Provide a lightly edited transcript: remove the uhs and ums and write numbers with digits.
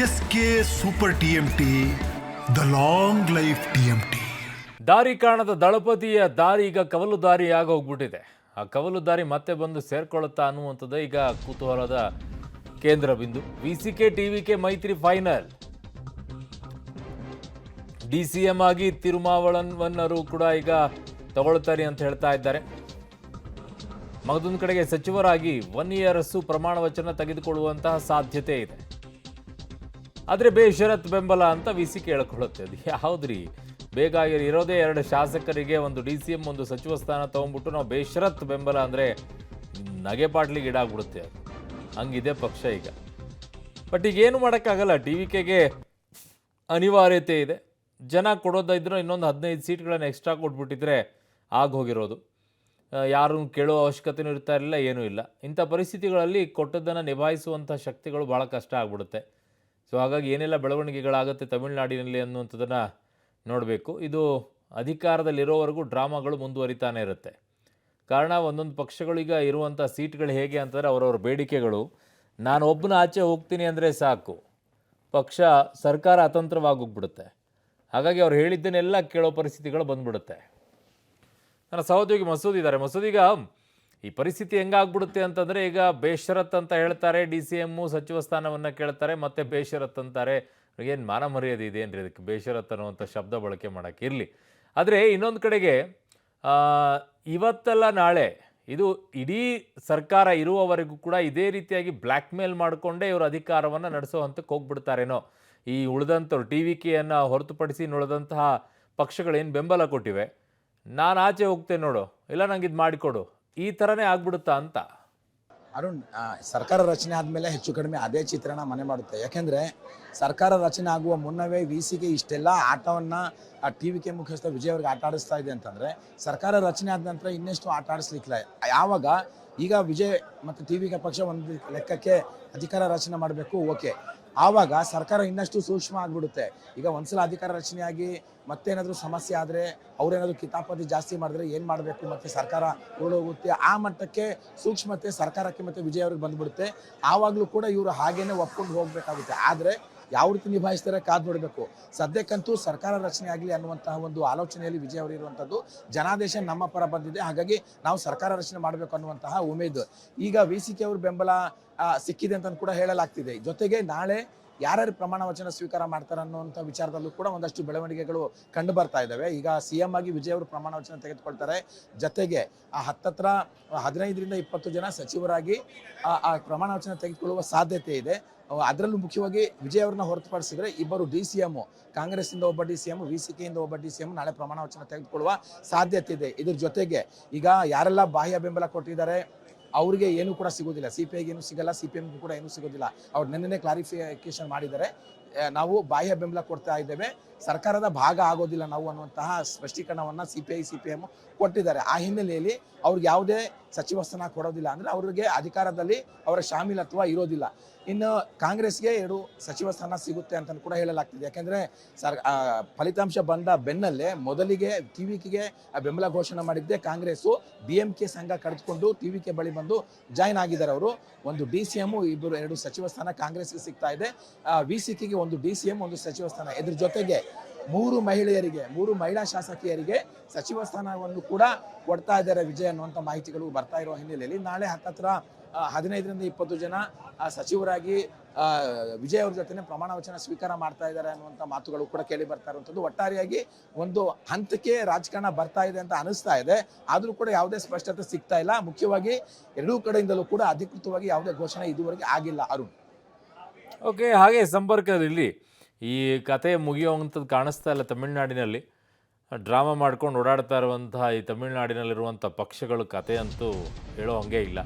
S K super TMT, the long life TMT. ದಾರಿ ಕಾಣದ ದಳಪತಿಯ ದಾರಿ ಈಗ ಕವಲು ದಾರಿ ಆಗೋಗ್ಬಿಟ್ಟಿದೆ. ಆ ಕವಲು ದಾರಿ ಮತ್ತೆ ಬಂದು ಸೇರ್ಕೊಳ್ಳುತ್ತಾ ಅನ್ನುವಂಥದ್ದು ಈಗ ಕುತೂಹಲದ ಕೇಂದ್ರ ಬಿಂದು. ವಿಸಿಕೆ ಟಿವಿಕೆ ಮೈತ್ರಿ ಫೈನಲ್. ಡಿಸಿಎಂ ಆಗಿ ತಿರುಮಾವಳವನ್ನರು ಕೂಡ ಈಗ ತಗೊಳ್ತಾರೆ ಅಂತ ಹೇಳ್ತಾ ಇದ್ದಾರೆ. ಮಗದೊಂದು ಕಡೆಗೆ ಸಚಿವರಾಗಿ 1 ಇಯರ್ಸು ಪ್ರಮಾಣ ವಚನ ತೆಗೆದುಕೊಳ್ಳುವಂತಹ ಸಾಧ್ಯತೆ ಇದೆ. ಆದರೆ ಬೇಷರತ್ ಬೆಂಬಲ ಅಂತ ವಿಸಿಕೆ ಹೇಳ್ಕೊಳ್ಳುತ್ತೆ. ಅದು ಯಾವುದ್ರಿ, ಬೇಗ ಇರೋದೇ 2 ಶಾಸಕರಿಗೆ ಒಂದು ಡಿಸಿಎಂ ಒಂದು ಸಚಿವ ಸ್ಥಾನ ತೊಗೊಂಡ್ಬಿಟ್ಟು ನಾವು ಬೇಷರತ್ ಬೆಂಬಲ ಅಂದರೆ ನಗೆ ಪಾಟ್ಲಿಗೆ ಈಡಾಗ್ಬಿಡುತ್ತೆ. ಅದು ಹಂಗಿದೆ ಪಕ್ಷ ಈಗ. ಬಟ್ ಈಗ ಏನು ಮಾಡೋಕ್ಕಾಗಲ್ಲ. ಟಿವಿಕೆಗೆ ಅನಿವಾರ್ಯತೆ ಇದೆ. ಜನ ಕೊಡೋದಿದ್ರೆ ಇನ್ನೊಂದು 15 ಸೀಟ್ಗಳನ್ನು ಎಕ್ಸ್ಟ್ರಾ ಕೊಟ್ಬಿಟ್ಟಿದ್ರೆ ಆಗೋಗಿರೋದು. ಯಾರೂ ಕೇಳೋ ಅವಶ್ಯಕತೆಯೂ ಇರ್ತಾ ಇರಲಿಲ್ಲ, ಏನೂ ಇಲ್ಲ. ಇಂಥ ಪರಿಸ್ಥಿತಿಗಳಲ್ಲಿ ಕೊಟ್ಟದ್ದನ್ನು ನಿಭಾಯಿಸುವಂಥ ಶಕ್ತಿಗಳು ಭಾಳ ಕಷ್ಟ ಆಗ್ಬಿಡುತ್ತೆ. ಸೊ ಹಾಗಾಗಿ ಏನೆಲ್ಲ ಬೆಳವಣಿಗೆಗಳಾಗುತ್ತೆ ತಮಿಳುನಾಡಿನಲ್ಲಿ ಅನ್ನುವಂಥದ್ದನ್ನು ನೋಡಬೇಕು. ಇದು ಅಧಿಕಾರದಲ್ಲಿರೋವರೆಗೂ ಡ್ರಾಮಾಗಳು ಮುಂದುವರಿತಾನೆ ಇರುತ್ತೆ. ಕಾರಣ ಒಂದೊಂದು ಪಕ್ಷಗಳೀಗ ಇರುವಂಥ ಸೀಟ್ಗಳು ಹೇಗೆ ಅಂತಂದರೆ ಅವರವ್ರ ಬೇಡಿಕೆಗಳು. ನಾನು ಒಬ್ಬನ ಆಚೆ ಹೋಗ್ತೀನಿ ಅಂದರೆ ಸಾಕು, ಪಕ್ಷ ಸರ್ಕಾರ ಅತಂತ್ರವಾಗೋಗ್ಬಿಡುತ್ತೆ. ಹಾಗಾಗಿ ಅವ್ರು ಹೇಳಿದ್ದನ್ನೆಲ್ಲ ಕೇಳೋ ಪರಿಸ್ಥಿತಿಗಳು ಬಂದ್ಬಿಡುತ್ತೆ. ನನ್ನ ಸಹೋದ್ಯೋಗಿ ಮಸೂದ್ ಇದ್ದಾರೆ. ಮಸೂದ್, ಈ ಪರಿಸ್ಥಿತಿ ಹೆಂಗಾಗ್ಬಿಡುತ್ತೆ ಅಂತಂದರೆ ಈಗ ಬೇಷರತ್ ಅಂತ ಹೇಳ್ತಾರೆ, ಡಿ.ಸಿ.ಎಮ್ಮು ಸಚಿವ ಸ್ಥಾನವನ್ನು ಕೇಳ್ತಾರೆ, ಮತ್ತೆ ಬೇಷರತ್ ಅಂತಾರೆ. ಏನು ಮಾನ ಮರ್ಯಾದೆ ಇದೆ ಏನ್ರಿ ಇದಕ್ಕೆ ಬೇಷರತ್ ಅನ್ನುವಂಥ ಶಬ್ದ ಬಳಕೆ ಮಾಡೋಕ್ಕೆ? ಇರಲಿ. ಆದರೆ ಇನ್ನೊಂದು ಕಡೆಗೆ ಇವತ್ತಲ್ಲ ನಾಳೆ ಇದು ಇಡೀ ಸರ್ಕಾರ ಇರುವವರೆಗೂ ಕೂಡ ಇದೇ ರೀತಿಯಾಗಿ ಬ್ಲ್ಯಾಕ್ ಮೇಲ್ ಮಾಡಿಕೊಂಡೇ ಇವರು ಅಧಿಕಾರವನ್ನು ನಡೆಸೋ ಹಂತಕ್ಕೆ ಹೋಗ್ಬಿಡ್ತಾರೇನೋ. ಈ ಉಳಿದಂಥವ್ರು ಟಿವಿಕೆಯನ್ನು ಹೊರತುಪಡಿಸಿ ಉಳಿದಂತಹ ಪಕ್ಷಗಳೇನು ಬೆಂಬಲ ಕೊಟ್ಟಿವೆ, ನಾನು ಆಚೆ ಹೋಗ್ತೇನೆ ನೋಡು, ಇಲ್ಲ ನಂಗೆ ಇದು ಮಾಡಿಕೊಡು, ಈ ಥರನೇ ಆಗ್ಬಿಡುತ್ತಾ ಅಂತ. ಅರುಣ್, ಸರ್ಕಾರ ರಚನೆ ಆದಮೇಲೆ ಹೆಚ್ಚು ಕಡಿಮೆ ಅದೇ ಚಿತ್ರಣ ಮನೆ ಮಾಡುತ್ತೆ. ಯಾಕೆಂದರೆ ಸರ್ಕಾರ ರಚನೆ ಆಗುವ ಮುನ್ನವೇ ವಿಸಿಗೆ ಇಷ್ಟೆಲ್ಲ ಆಟವನ್ನು ಟಿವಿಕೆ ಮುಖ್ಯಸ್ಥ ವಿಜಯ್ ಅವ್ರಿಗೆ ಆಟ ಆಡಿಸ್ತಾ ಇದೆ ಅಂತಂದರೆ ಸರ್ಕಾರ ರಚನೆ ಆದ ನಂತರ ಇನ್ನೆಷ್ಟು ಆಟ ಆಡಿಸ್ಲಿಕ್ಕಿಲ್ಲ. ಯಾವಾಗ ಈಗ ವಿಜಯ್ ಮತ್ತು ಟಿವಿಕೆ ಪಕ್ಷ ಒಂದು ಲೆಕ್ಕಕ್ಕೆ ಅಧಿಕಾರ ರಚನೆ ಮಾಡಬೇಕು, ಓಕೆ, ಆವಾಗ ಸರ್ಕಾರ ಇನ್ನಷ್ಟು ಸೂಕ್ಷ್ಮ ಆಗಿಬಿಡುತ್ತೆ. ಈಗ ಒಂದ್ಸಲ ಅಧಿಕಾರ ರಚನೆಯಾಗಿ ಮತ್ತೇನಾದರೂ ಸಮಸ್ಯೆ ಆದರೆ, ಅವರೇನಾದರೂ ಕಿತಾಪತಿ ಜಾಸ್ತಿ ಮಾಡಿದ್ರೆ ಏನು ಮಾಡಬೇಕು, ಮತ್ತು ಸರ್ಕಾರ ಉರುಳೋಗುತ್ತೆ. ಆ ಮಟ್ಟಕ್ಕೆ ಸೂಕ್ಷ್ಮತೆ ಸರ್ಕಾರಕ್ಕೆ ಮತ್ತು ವಿಜಯ್ ಅವ್ರಿಗೆ ಬಂದುಬಿಡುತ್ತೆ. ಆವಾಗಲೂ ಕೂಡ ಇವರು ಹಾಗೇನೆ ಒಪ್ಕೊಂಡು ಹೋಗಬೇಕಾಗುತ್ತೆ. ಆದರೆ ಯಾವ ರೀತಿ ನಿಭಾಯಿಸ್ತಾರೆ ಕಾದು ನೋಡಬೇಕು. ಸದ್ಯಕ್ಕಂತೂ ಸರ್ಕಾರ ರಚನೆ ಆಗಲಿ ಅನ್ನುವಂತಹ ಒಂದು ಆಲೋಚನೆಯಲ್ಲಿ ವಿಜಯ್ ಅವರು ಇರುವಂಥದ್ದು. ಜನಾದೇಶ ನಮ್ಮ ಪರ ಬಂದಿದೆ, ಹಾಗಾಗಿ ನಾವು ಸರ್ಕಾರ ರಚನೆ ಮಾಡಬೇಕು ಅನ್ನುವಂತಹ ಉಮೇದು. ಈಗ ವಿಸಿಕೆ ಅವರು ಬೆಂಬಲ ಸಿಕ್ಕಿದೆ ಅಂತ ಕೂಡ ಹೇಳಲಾಗ್ತಿದೆ. ಜೊತೆಗೆ ನಾಳೆ ಯಾರ್ಯಾರು ಪ್ರಮಾಣ ವಚನ ಸ್ವೀಕಾರ ಮಾಡ್ತಾರೆ ಅನ್ನುವಂಥ ವಿಚಾರದಲ್ಲೂ ಕೂಡ ಒಂದಷ್ಟು ಬೆಳವಣಿಗೆಗಳು ಕಂಡು ಬರ್ತಾ ಇದ್ದಾವೆ. ಈಗ CM ಆಗಿ ವಿಜಯ್ ಅವರು ಪ್ರಮಾಣ ವಚನ ತೆಗೆದುಕೊಳ್ತಾರೆ. ಜೊತೆಗೆ ಹತ್ತತ್ರ 15ರಿಂದ 20 ಜನ ಸಚಿವರಾಗಿ ಆ ಪ್ರಮಾಣ ವಚನ ತೆಗೆದುಕೊಳ್ಳುವ ಸಾಧ್ಯತೆ ಇದೆ. ಅದರಲ್ಲೂ ಮುಖ್ಯವಾಗಿ ವಿಜಯ್ ಅವ್ರನ್ನ ಹೊರತುಪಡಿಸಿದ್ರೆ ಇಬ್ಬರು DCM, ಕಾಂಗ್ರೆಸ್ಸಿಂದ ಒಬ್ಬ DCM, ವಿಸಿಕೆಯಿಂದ ಒಬ್ಬ DCM ನಾಳೆ ಪ್ರಮಾಣ ವಚನ ತೆಗೆದುಕೊಳ್ಳುವ ಸಾಧ್ಯತೆ ಇದೆ. ಇದ್ರ ಜೊತೆಗೆ ಈಗ ಯಾರೆಲ್ಲ ಬಾಹ್ಯ ಬೆಂಬಲ ಕೊಟ್ಟಿದ್ದಾರೆ ಅವ್ರಿಗೆ ಏನೂ ಕೂಡ ಸಿಗೋದಿಲ್ಲ. CPIಗೆ ಏನೂ ಸಿಗಲ್ಲ, CPMಗೂ ಕೂಡ ಏನೂ ಸಿಗೋದಿಲ್ಲ. ಅವ್ರು ನಿನ್ನೆ ಕ್ಲಾರಿಫಿಕೇಶನ್ ಮಾಡಿದ್ದಾರೆ. ನಾವು ಬಾಹ್ಯ ಬೆಂಬಲ ಕೊಡ್ತಾ ಇದ್ದೇವೆ, ಸರ್ಕಾರದ ಭಾಗ ಆಗೋದಿಲ್ಲ ನಾವು ಅನ್ನುವಂತಹ ಸ್ಪಷ್ಟೀಕರಣವನ್ನು CPI CPM ಕೊಟ್ಟಿದ್ದಾರೆ. ಆ ಹಿನ್ನೆಲೆಯಲ್ಲಿ ಅವ್ರಿಗೆ ಯಾವುದೇ ಸಚಿವ ಸ್ಥಾನ ಕೊಡೋದಿಲ್ಲ, ಅಂದರೆ ಅವ್ರಿಗೆ ಅಧಿಕಾರದಲ್ಲಿ ಅವರ ಶಾಮೀಲತ್ವ ಇರೋದಿಲ್ಲ. ಇನ್ನು ಕಾಂಗ್ರೆಸ್ಗೆ 2 ಸಚಿವ ಸ್ಥಾನ ಸಿಗುತ್ತೆ ಅಂತ ಕೂಡ ಹೇಳಲಾಗ್ತಿದೆ. ಯಾಕೆಂದರೆ ಫಲಿತಾಂಶ ಬಂದ ಬೆನ್ನಲ್ಲೇ ಮೊದಲಿಗೆ ಟಿವಿಕೆಗೆ ಬೆಂಬಲ ಘೋಷಣೆ ಮಾಡಿದ್ದೆ ಕಾಂಗ್ರೆಸ್ಸು. DMK ಸಂಘ ಕಳೆದುಕೊಂಡು ಟಿವಿಕೆ ಬಳಿ ಬಂದು ಜಾಯ್ನ್ ಆಗಿದ್ದಾರೆ ಅವರು. ಒಂದು DCM, 2 ಸಚಿವ ಸ್ಥಾನ ಕಾಂಗ್ರೆಸ್ಗೆ ಸಿಗ್ತಾ ಇದೆ. ವಿಸಿಕೆಗೆ ಒಂದು DCM, ಒಂದು ಸಚಿವ ಸ್ಥಾನ. ಇದ್ರ ಜೊತೆಗೆ 3 ಮಹಿಳೆಯರಿಗೆ, 3 ಮಹಿಳಾ ಶಾಸಕಿಯರಿಗೆ ಸಚಿವ ಸ್ಥಾನವನ್ನು ಕೂಡ ಕೊಡ್ತಾ ಇದ್ದಾರೆ ವಿಜಯ್ ಅನ್ನುವಂಥ ಮಾಹಿತಿಗಳು ಬರ್ತಾ ಇರುವ ಹಿನ್ನೆಲೆಯಲ್ಲಿ ನಾಳೆ ಹತ್ತತ್ರ 15ರಿಂದ 20 ಜನ ಸಚಿವರಾಗಿ ವಿಜಯ್ ಅವ್ರ ಜೊತೆ ಪ್ರಮಾಣ ವಚನ ಸ್ವೀಕಾರ ಮಾಡ್ತಾ ಇದ್ದಾರೆ ಅನ್ನುವಂಥ ಮಾತುಗಳು ಕೂಡ ಕೇಳಿ ಬರ್ತಾ ಇರುವಂಥದ್ದು. ಒಟ್ಟಾರೆಯಾಗಿ ಒಂದು ಹಂತಕ್ಕೆ ರಾಜಕಾರಣ ಬರ್ತಾ ಇದೆ ಅಂತ ಅನಿಸ್ತಾ ಇದೆ. ಆದರೂ ಕೂಡ ಯಾವುದೇ ಸ್ಪಷ್ಟತೆ ಸಿಗ್ತಾ ಇಲ್ಲ. ಮುಖ್ಯವಾಗಿ 2 ಕಡೆಯಿಂದಲೂ ಕೂಡ ಅಧಿಕೃತವಾಗಿ ಯಾವುದೇ ಘೋಷಣೆ ಇದುವರೆಗೆ ಆಗಿಲ್ಲ. ಅರುಣ್, ಓಕೆ, ಹಾಗೆ ಸಂಪರ್ಕದಲ್ಲಿ ಈ ಕತೆ ಮುಗಿಯುವಂಥದ್ದು ಕಾಣಿಸ್ತಾ ಇಲ್ಲ. ತಮಿಳುನಾಡಿನಲ್ಲಿ ಡ್ರಾಮಾ ಮಾಡ್ಕೊಂಡು ಓಡಾಡ್ತಾ ಇರುವಂತಹ ಈ ತಮಿಳುನಾಡಿನಲ್ಲಿರುವಂಥ ಪಕ್ಷಗಳು ಕತೆ ಅಂತೂ ಹೇಳೋ ಹಾಗೆ ಇಲ್ಲ.